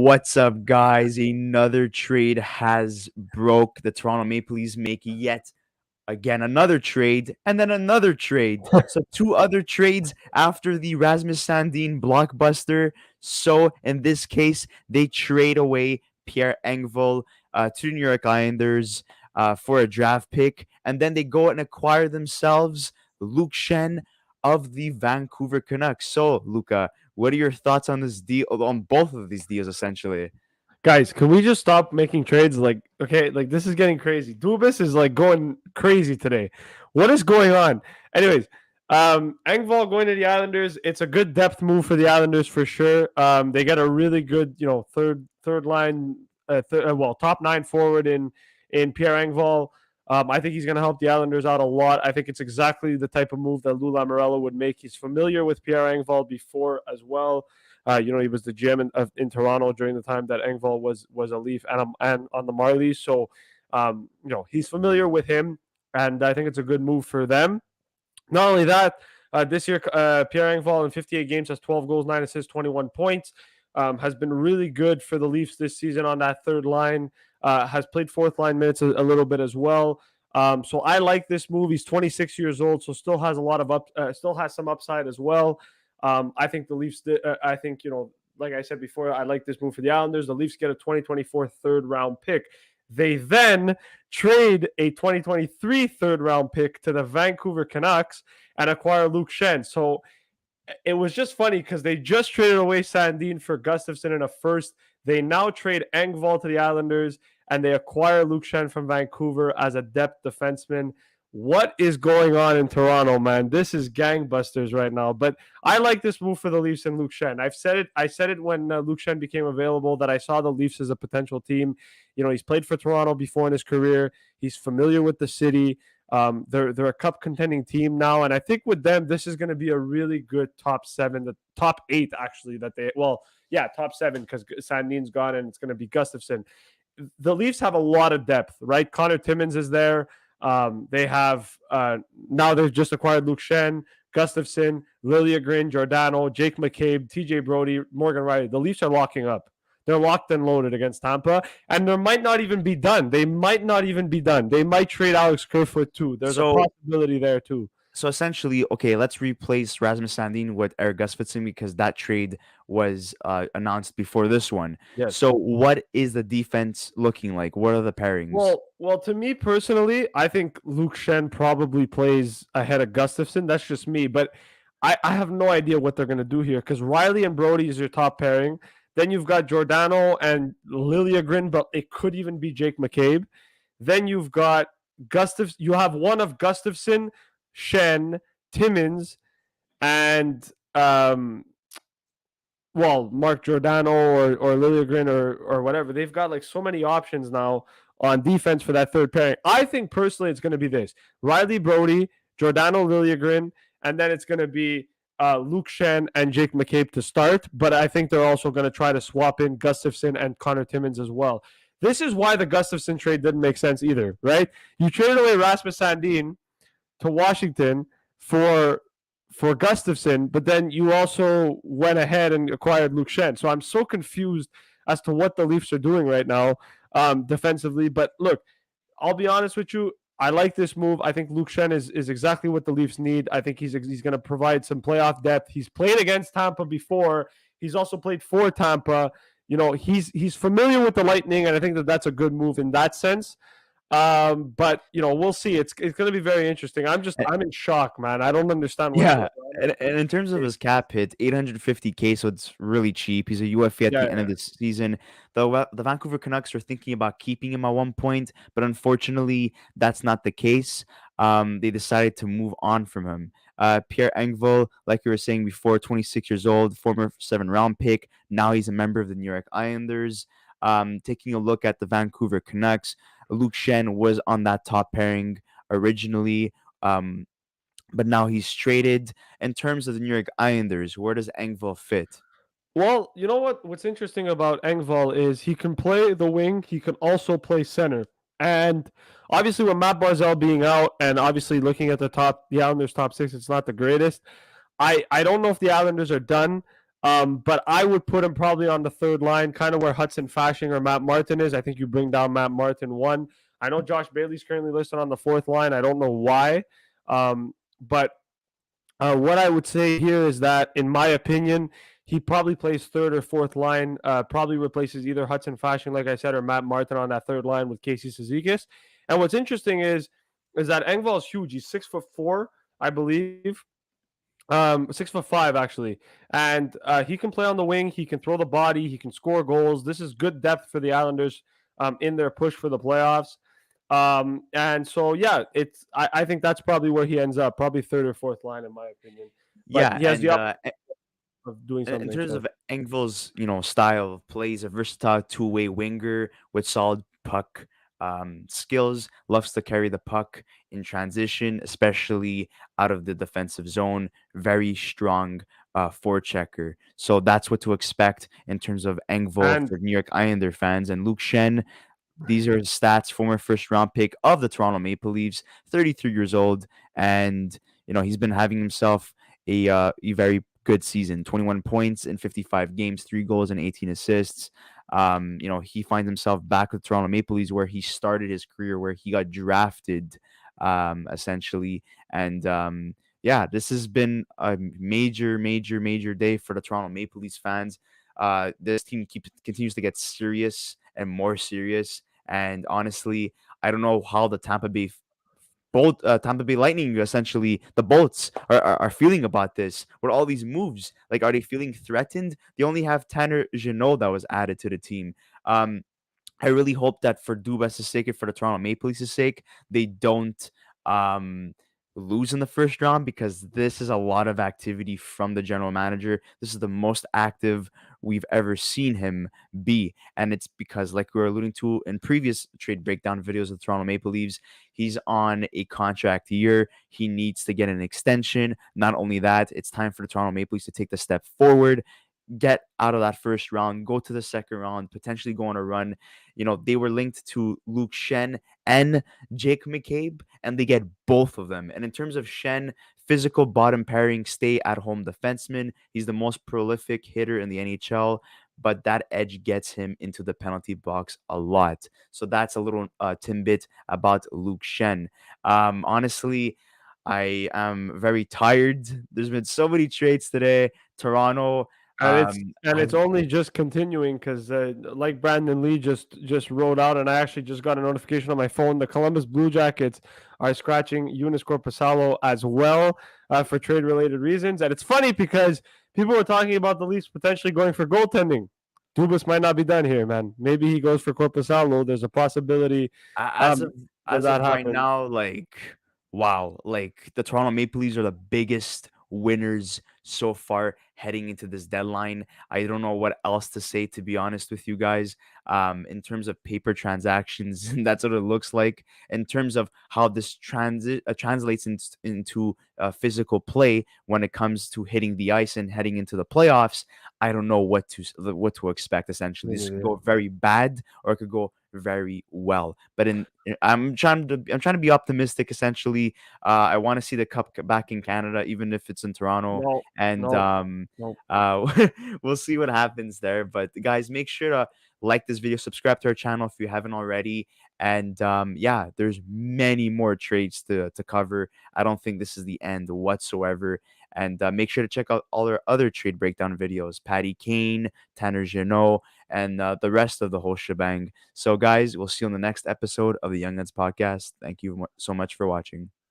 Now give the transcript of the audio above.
What's up, guys? Another trade has broke. The Toronto Maple Leafs make yet again another trade and then another trade. So two other trades after the Rasmus Sandin blockbuster. So in this case, they trade away Pierre Engvall to the New York Islanders for a draft pick, and then they go and acquire themselves Luke Schenn of the Vancouver Canucks. So, Luca, what are your thoughts on this deal, on both of these deals, essentially? Guys, can we just stop making trades? Okay, this is getting crazy. Dubas is going crazy today. What is going on? Anyways, Engvall going to the Islanders. It's a good depth move for the Islanders for sure. They get a really good, third line, top nine forward in Pierre Engvall. I think he's going to help the Islanders out a lot. I think it's exactly the type of move that Lou Lamoriello would make. He's familiar with Pierre Engvall before as well. He was the GM in Toronto during the time that Engvall was a Leaf and on the Marlies. So, he's familiar with him, and I think it's a good move for them. Not only that, this year, Pierre Engvall in 58 games has 12 goals, 9 assists, 21 points. Has been really good for the Leafs this season on that third line. Has played fourth line minutes a little bit as well. So I like this move. He's 26 years old, so still has a lot of still has some upside as well. I think the Leafs, like I said before, I like this move for the Islanders. The Leafs get a 2024 third round pick. They then trade a 2023 third round pick to the Vancouver Canucks and acquire Luke Schenn. So it was just funny because they just traded away Sandin for Gustafsson in a first. They now trade Engvall to the Islanders and they acquire Luke Schenn from Vancouver as a depth defenseman. What is going on in Toronto, man? This is gangbusters right now. But I like this move for the Leafs and Luke Schenn. I said it when Luke Schenn became available that I saw the Leafs as a potential team. He's played for Toronto before in his career. He's familiar with the city. They're a cup contending team now, and I think with them, this is going to be a really good top 7, the top 8 actually. Top 7 because Sandin's gone and it's going to be Gustafsson. The Leafs have a lot of depth, right? Connor Timmins is there. They have now they've just acquired Luke Schenn, Gustafsson, Liljegren, Giordano, Jake McCabe, TJ Brody, Morgan Riley. The Leafs are locking up. They're locked and loaded against Tampa, and they might not even be done. They might trade Alex Kerfoot too. There's a possibility there too. So essentially, okay, let's replace Rasmus Sandin with Eric Gustafsson because that trade was announced before this one. Yes. So what is the defense looking like? What are the pairings? Well, to me personally, I think Luke Schenn probably plays ahead of Gustafsson. That's just me, but I have no idea what they're going to do here because Riley and Brody is your top pairing. Then you've got Giordano and Liljegren, but it could even be Jake McCabe. Then you've got Gustafsson. You have one of Gustafsson, Schenn, Timmins, and Mark Giordano or Liljegren or whatever. They've got so many options now on defense for that third pairing. I think personally it's going to be this: Riley, Brody, Giordano, Liljegren, and then it's going to be Luke Schenn and Jake McCabe to start, but I think they're also going to try to swap in Gustafsson and Connor Timmins as well. This is why the Gustafsson trade didn't make sense either, right? You traded away Rasmus Sandin to Washington for Gustafsson, but then you also went ahead and acquired Luke Schenn. So I'm so confused as to what the Leafs are doing right now defensively. But look, I'll be honest with you. I like this move. I think Luke Schenn is exactly what the Leafs need. I think he's going to provide some playoff depth. He's played against Tampa before. He's also played for Tampa. He's familiar with the Lightning, and I think that's a good move in that sense. But we'll see. It's going to be very interesting. I'm in shock, man. I don't understand. And in terms of his cap hit, $850K, so it's really cheap. He's a UFA at the end of the season. The Vancouver Canucks are thinking about keeping him at one point, but unfortunately, that's not the case. They decided to move on from him. Pierre Engvall, like you were saying before, 26 years old, former 7th-round pick. Now he's a member of the New York Islanders. Taking a look at the Vancouver Canucks, Luke Schenn was on that top pairing originally, but now he's traded. In terms of the New York Islanders, where does Engvall fit? Well, you know what? What's interesting about Engvall is he can play the wing. He can also play center. And obviously with Matt Barzal being out and obviously looking at the Islanders top 6, it's not the greatest. I don't know if the Islanders are done But I would put him probably on the third line, kind of where Hudson Fasching or Matt Martin is. I think you bring down Matt Martin one. I know Josh Bailey's currently listed on the fourth line. I don't know why. But what I would say here is that, in my opinion, he probably plays third or fourth line. Probably replaces either Hudson Fasching, like I said, or Matt Martin on that third line with Casey Cizikas. And what's interesting is that Engvall is huge. He's 6'4", I believe. 6'5" actually, and he can play on the wing. He can throw the body. He can score goals. This is good depth for the Islanders in their push for the playoffs. And so yeah, I think that's probably where he ends up, probably third or fourth line in my opinion. But Yeah, he has the option of doing in something. terms So of Engvall's, style of play, he's a versatile two-way winger with solid puck skills. Loves to carry the puck in transition, especially out of the defensive zone. Very strong forechecker. So that's what to expect in terms of Engvall and for New York Islander fans. And Luke Schenn, these are his stats, former first round pick of the Toronto Maple Leafs, 33 years old. And, he's been having himself a very good season, 21 points in 55 games, 3 goals and 18 assists. He finds himself back with Toronto Maple Leafs where he started his career, where he got drafted, essentially. And, yeah, this has been a major, major, major day for the Toronto Maple Leafs fans. This team continues to get serious and more serious. And honestly, I don't know how the Tampa Bay Lightning, essentially the Bolts, are feeling about this with all these moves. Like, are they feeling threatened? They only have Tanner Jeannot that was added to the team. I really hope that for Dubas' sake and for the Toronto Maple Leafs' sake, they don't um, lose in the first round, because this is a lot of activity from the general manager. This is the most active we've ever seen him be. And it's because, like we were alluding to in previous trade breakdown videos of the Toronto Maple Leafs, he's on a contract year. He needs to get an extension. Not only that, it's time for the Toronto Maple Leafs to take the step forward, get out of that first round, go to the second round, potentially go on a run. They were linked to Luke Schenn and Jake McCabe, and they get both of them. And in terms of Schenn, physical bottom pairing, stay at home defenseman. He's the most prolific hitter in the NHL, but that edge gets him into the penalty box a lot. So that's a little tidbit about Luke Schenn. Honestly, I am very tired. There's been so many trades today. Toronto. and it's only just continuing because, like Brandon Lee just wrote out, and I actually just got a notification on my phone. The Columbus Blue Jackets are scratching Eunice Corpusalo as well for trade related reasons, and it's funny because people were talking about the Leafs potentially going for goaltending. Dubas might not be done here, man. Maybe he goes for Corpusalo. There's a possibility As of that as of right happens. now, like, wow, like the Toronto Maple Leafs are the biggest winners so far heading into this deadline. I don't know what else to say, to be honest with you guys. In terms of paper transactions, that's what it looks like. In terms of how this translates into physical play when it comes to hitting the ice and heading into the playoffs, I don't know what to expect. Essentially, this could go very bad or it could go very well. But I'm trying to be optimistic. Essentially, I want to see the cup back in Canada, even if it's in Toronto. No, And no, no. we'll see what happens there. But guys, make sure to like this video, subscribe to our channel if you haven't already. And yeah, there's many more trades to cover. I don't think this is the end whatsoever. And make sure to check out all our other trade breakdown videos: Patty Kane, Tanner Jeannot, and the rest of the whole shebang. So, guys, we'll see you on the next episode of the Young Guns podcast. Thank you so much for watching.